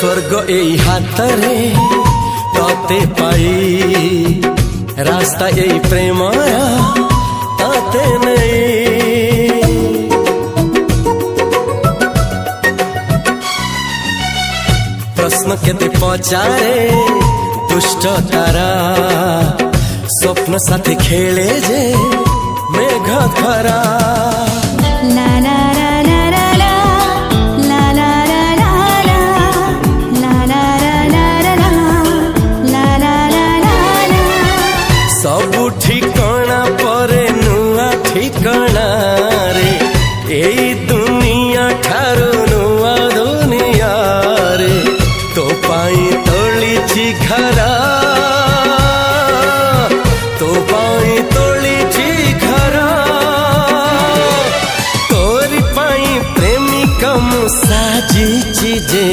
स्वर्ग एई हातरे तते पाई रास्ता एई प्रेमया तते नहीं। प्रश्न केते पचारे दुष्ट तारा स्वप्न साथी खेले जे मेघ खरा। ला ला ला ला ला ला ला ला ला ला ला ला ला ला। सबु ठिकाना परे नुआ ठिकाना रे एई दुनिया ठारू नुआ दुनिया रे। तो पाई तोलिछि घरा तो पाई तोलिछि घरा तोरी पाई प्रेमिका मु साजिछि जे।